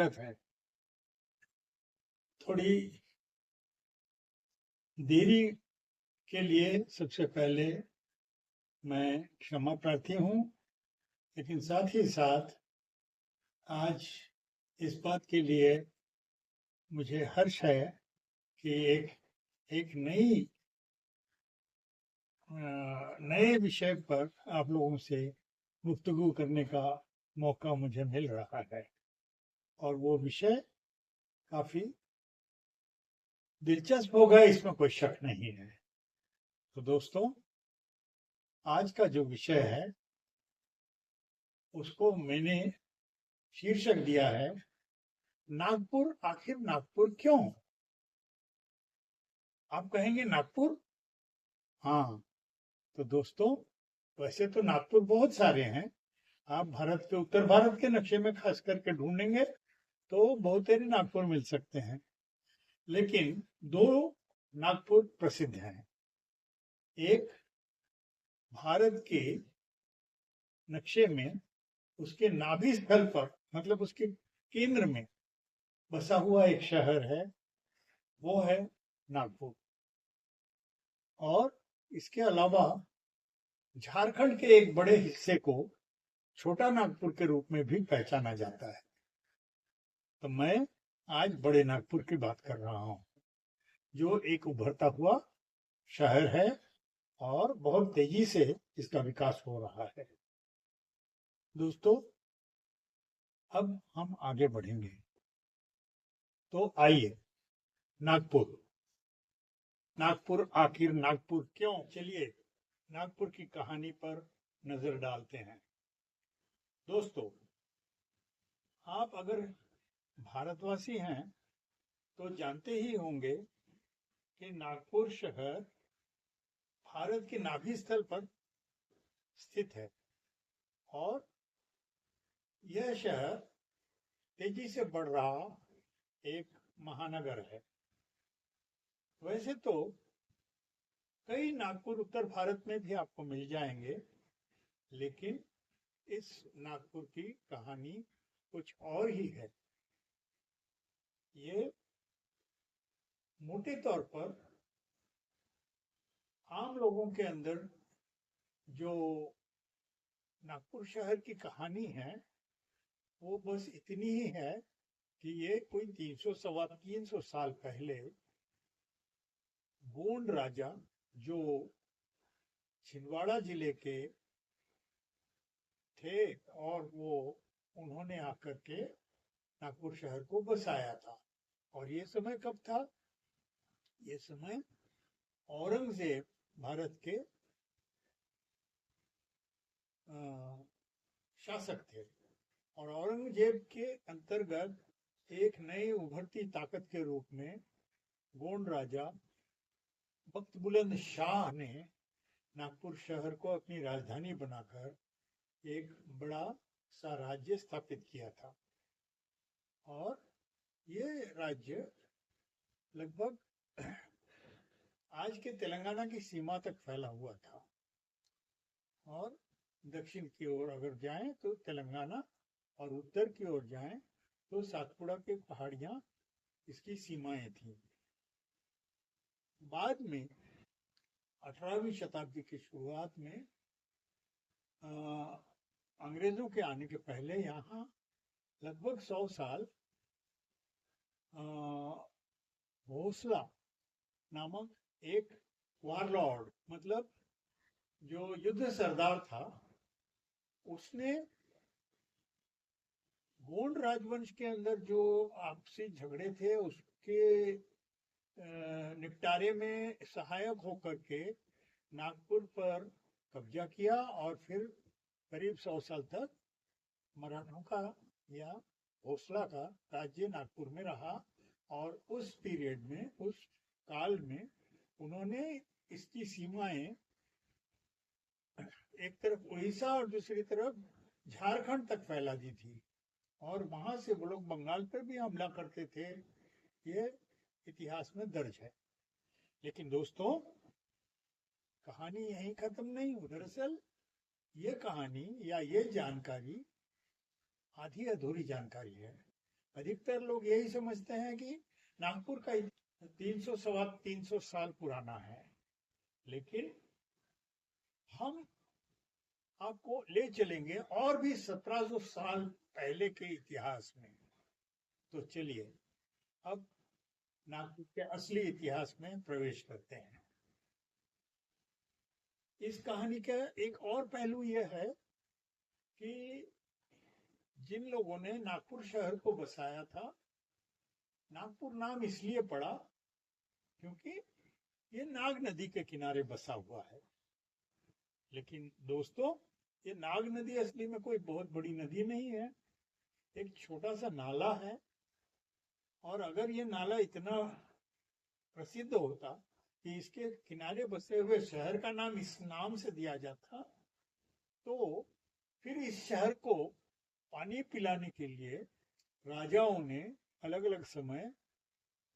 स्वागत है। थोड़ी देरी के लिए सबसे पहले मैं क्षमा प्रार्थी हूँ, लेकिन साथ ही साथ आज इस बात के लिए मुझे हर्ष है कि एक नए विषय पर आप लोगों से गुफ्तगू करने का मौका मुझे मिल रहा है और वो विषय काफी दिलचस्प होगा, इसमें कोई शक नहीं है। तो दोस्तों, आज का जो विषय है उसको मैंने शीर्षक दिया है, नागपुर, आखिर नागपुर क्यों? आप कहेंगे नागपुर? हाँ, तो दोस्तों, वैसे तो नागपुर बहुत सारे हैं। आप भारत के उत्तर भारत के नक्शे में खास करके ढूंढेंगे तो बहुत सारे नागपुर मिल सकते हैं, लेकिन दो नागपुर प्रसिद्ध हैं। एक भारत के नक्शे में उसके नाभि स्थल पर, मतलब उसके केंद्र में बसा हुआ एक शहर है, वो है नागपुर। और इसके अलावा झारखंड के एक बड़े हिस्से को छोटा नागपुर के रूप में भी पहचाना जाता है। तो मैं आज बड़े नागपुर की बात कर रहा हूं, जो एक उभरता हुआ शहर है और बहुत तेजी से इसका विकास हो रहा है। दोस्तों, अब हम आगे बढ़ेंगे। तो आइए, नागपुर, आखिर नागपुर क्यों? चलिए नागपुर की कहानी पर नजर डालते हैं। दोस्तों, आप अगर भारतवासी हैं तो जानते ही होंगे कि नागपुर शहर भारत के नाभि स्थल पर स्थित है और यह शहर तेजी से बढ़ रहा एक महानगर है। वैसे तो कई नागपुर उत्तर भारत में भी आपको मिल जाएंगे, लेकिन इस नागपुर की कहानी कुछ और ही है। ये मोटे तौर पर आम लोगों के अंदर जो नागपुर शहर की कहानी है वो बस इतनी ही है कि ये कोई 300 साल पहले गोंड राजा, जो छिंदवाड़ा जिले के थे, और उन्होंने आकर के नागपुर शहर को बसाया था। और ये समय कब था? ये समय औरंगजेब भारत के शासक थे, और औरंगजेब के अंतर्गत एक नई उभरती ताकत के रूप में गोंड राजा बख्त बुलंद शाह ने नागपुर शहर को अपनी राजधानी बनाकर एक बड़ा सा राज्य स्थापित किया था। और ये राज्य लगभग आज के तेलंगाना की सीमा तक फैला हुआ था। और दक्षिण की ओर अगर जाएं तो तेलंगाना, और उत्तर की ओर जाएं तो सातपुड़ा के पहाड़ियां इसकी सीमाएं थी। बाद में 18वीं शताब्दी की शुरुआत में अंग्रेजों के आने के पहले यहाँ लगभग 100 साल भोसला नामक एक वारलॉर्ड, मतलब जो युद्ध सरदार था, उसने गोंड राजवंश के अंदर जो आपसी झगड़े थे उसके निपटारे में सहायक होकर के नागपुर पर कब्जा किया, और फिर करीब 100 साल तक मराठों का या भोसला का राज्य नागपुर में रहा। और उस पीरियड में, उस काल में, उन्होंने इसकी सीमाएं एक तरफ उड़ीसा और दूसरी तरफ झारखंड तक फैला दी थी, और वहां से वो लोग बंगाल पर भी हमला करते थे। ये इतिहास में दर्ज है। लेकिन दोस्तों, कहानी यहीं खत्म नहीं हुई। दरअसल ये कहानी या ये जानकारी आधी अधूरी जानकारी है, अधिकतर लोग यही समझते हैं कि नागपुर का 300 सवा 300 साल पुराना है, लेकिन हम आपको ले चलेंगे और भी 1700 साल पहले के इतिहास में। तो चलिए अब नागपुर के असली इतिहास में प्रवेश करते हैं। इस कहानी का एक और पहलू यह है कि जिन लोगों ने नागपुर शहर को बसाया था, नागपुर नाम इसलिए पड़ा क्योंकि ये नाग नदी के किनारे बसा हुआ है। लेकिन दोस्तों, ये नाग नदी असली में कोई बहुत बड़ी नदी नहीं है, एक छोटा सा नाला है। और अगर ये नाला इतना प्रसिद्ध होता कि इसके किनारे बसे हुए शहर का नाम इस नाम से दिया जाता, तो फिर इस शहर को पानी पिलाने के लिए राजाओं ने अलग अलग समय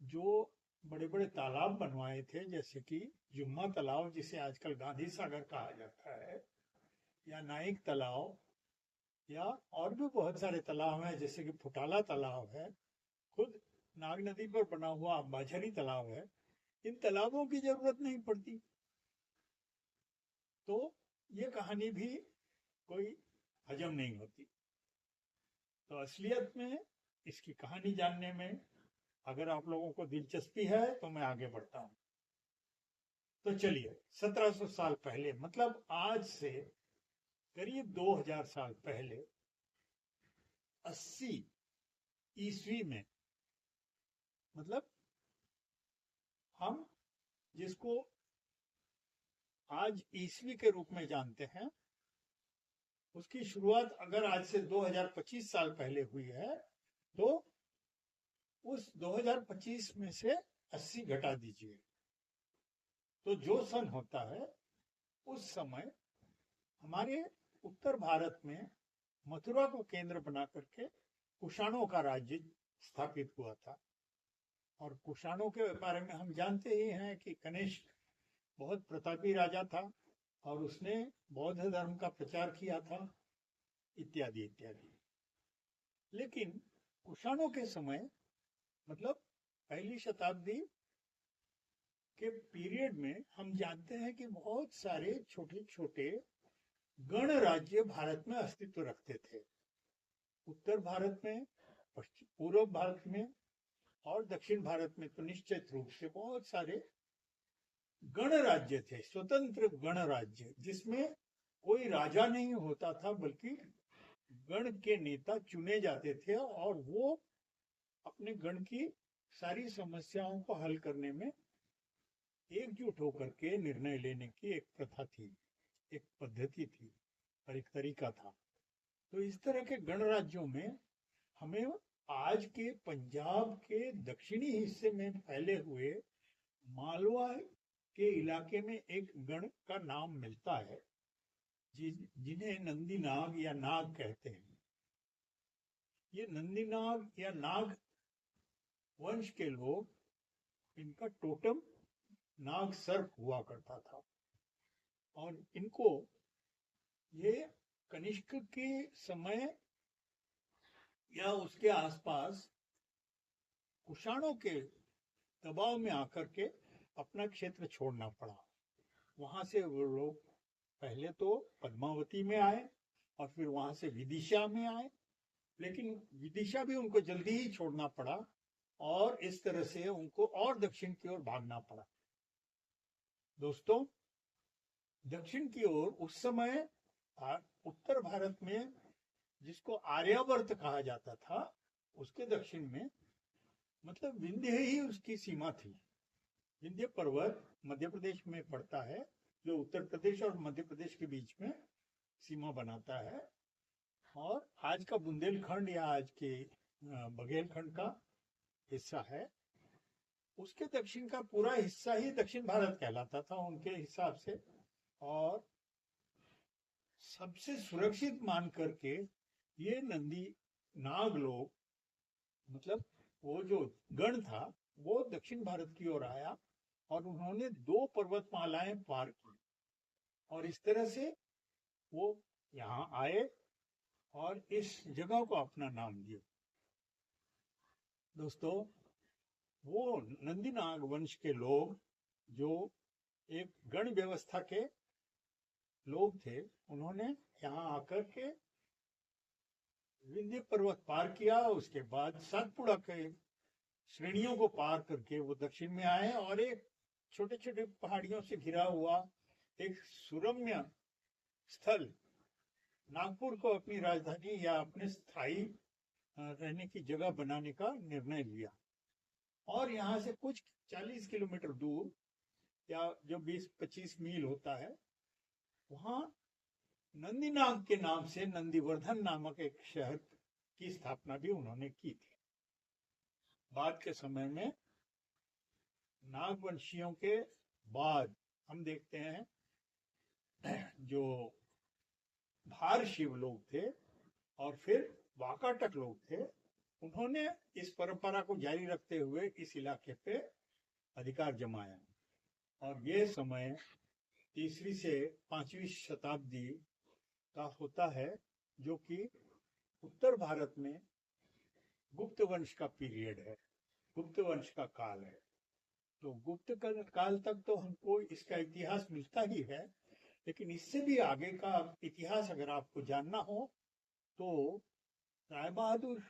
जो बड़े बड़े तालाब बनवाए थे, जैसे कि जुम्मा तालाब जिसे आजकल गांधी सागर कहा जाता है, या नाइक तालाब, या और भी बहुत सारे तालाब हैं जैसे कि फुटाला तालाब है, खुद नाग नदी पर बना हुआ बाझरी तालाब है। इन तालाबों की जरूरत नहीं पड़ती। तो ये कहानी भी कोई हजम नहीं होती। तो असलियत में इसकी कहानी जानने में अगर आप लोगों को दिलचस्पी है तो मैं आगे बढ़ता हूं। तो चलिए 1700 साल पहले, मतलब आज से करीब 2000 साल पहले, 80 ईस्वी में, मतलब हम जिसको आज ईस्वी के रूप में जानते हैं, उसकी शुरुआत अगर आज से 2025 साल पहले हुई है, तो उस 2025 में से 80 घटा दीजिए, तो जो सन होता है उस समय हमारे उत्तर भारत में मथुरा को केंद्र बना करके कुषाणों का राज्य स्थापित हुआ था। और कुषाणों के बारे में हम जानते ही हैं कि कनिष्क बहुत प्रतापी राजा था और उसने बौद्ध धर्म का प्रचार किया था, इत्यादि इत्यादि। लेकिन कुषाणों के समय, मतलब पहली शताब्दी के पीरियड में, हम जानते हैं कि बहुत सारे छोटे छोटे गण राज्य भारत में अस्तित्व रखते थे। उत्तर भारत में, पूर्व भारत में और दक्षिण भारत में तो निश्चित रूप से बहुत सारे गण राज्य थे, स्वतंत्र गण राज्य, जिसमें कोई राजा नहीं होता था बल्कि गण के नेता चुने जाते थे और वो अपने गण की सारी समस्याओं को हल करने में एकजुट होकर के निर्णय लेने की एक प्रथा थी, एक पद्धति थी और एक तरीका था। तो इस तरह के गणराज्यों में हमें आज के पंजाब के दक्षिणी हिस्से में फैले हुए मालवा के इलाके में एक गण का नाम मिलता है, जिन्हें नंदी नाग या नाग कहते हैं। ये नंदी नाग या नाग वंश के लोग, इनका टोटम नाग सर्प हुआ करता था और इनको ये कनिष्क के समय या उसके आसपास कुषाणों के दबाव में आकर के अपना क्षेत्र छोड़ना पड़ा। वहां से वो लोग पहले तो पद्मावती में आए और फिर वहां से विदिशा में आए, लेकिन विदिशा भी उनको जल्दी ही छोड़ना पड़ा और इस तरह से उनको और दक्षिण की ओर भागना पड़ा। दोस्तों, दक्षिण की ओर उस समय उत्तर भारत में जिसको आर्यावर्त कहा जाता था, उसके दक्षिण में, मतलब विंध्य ही उसकी सीमा थी। विंध्य पर्वत मध्य प्रदेश में पड़ता है, जो उत्तर प्रदेश और मध्य प्रदेश के बीच में सीमा बनाता है। और आज का बुंदेलखंड या आज के बघेलखंड का हिस्सा है, उसके दक्षिण का पूरा हिस्सा ही दक्षिण भारत कहलाता था उनके हिसाब से। और सबसे सुरक्षित मान करके ये नंदी नाग लोग, मतलब वो जो गण था, वो दक्षिण भारत की ओर आया और उन्होंने 2 पर्वतमालाएं पार की और इस तरह से वो यहाँ आए और इस जगह को अपना नाम दिया। दोस्तों, वो नंदीनाग वंश के लोग जो एक गण व्यवस्था के लोग थे, उन्होंने यहाँ आकर के विंध्य पर्वत पार किया। उसके बाद सातपुड़ा के श्रेणियों को पार करके वो दक्षिण में आए और एक छोटे छोटे पहाड़ियों से घिरा हुआ एक सुरम्य स्थल नागपुर को अपनी राजधानी या अपने स्थायी रहने की जगह बनाने का निर्णय लिया। और यहाँ से कुछ 40 किलोमीटर दूर, या जो 20-25 मील होता है, वहां नंदीनाग के नाम से नंदीवर्धन नामक एक शहर की स्थापना भी उन्होंने की थी। बाद के समय में नागवंशियों के बाद हम देखते हैं जो भार शिव लोग थे और फिर वाकाटक लोग थे, उन्होंने इस परंपरा को जारी रखते हुए इस इलाके पे अधिकार जमाया। और ये समय 3वीं से 5वीं शताब्दी का होता है, जो कि उत्तर भारत में गुप्त वंश का पीरियड है, गुप्त वंश का काल है। तो गुप्त काल तक तो हमको इसका इतिहास मिलता ही है, लेकिन इससे भी आगे का इतिहास अगर आपको जानना हो तो राय बहादुर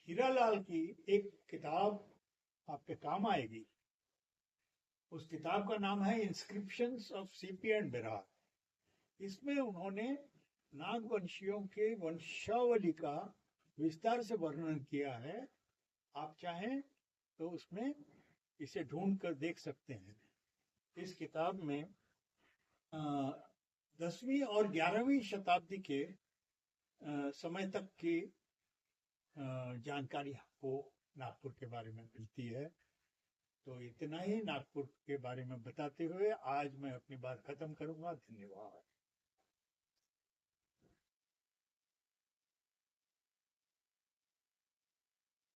हीरालाल की एक किताब आपके काम आएगी। उस किताब का नाम है inscriptions of CP and Berar. इसमें उन्होंने नागवंशियों के वंशावली का विस्तार से वर्णन किया है। आप चाहें तो उसमें इसे ढूंढ कर देख सकते हैं। इस किताब में 10वीं और 11वीं शताब्दी के समय तक की जानकारी आपको नागपुर के बारे में मिलती है। तो इतना ही नागपुर के बारे में बताते हुए आज मैं अपनी बात खत्म करूंगा। धन्यवाद।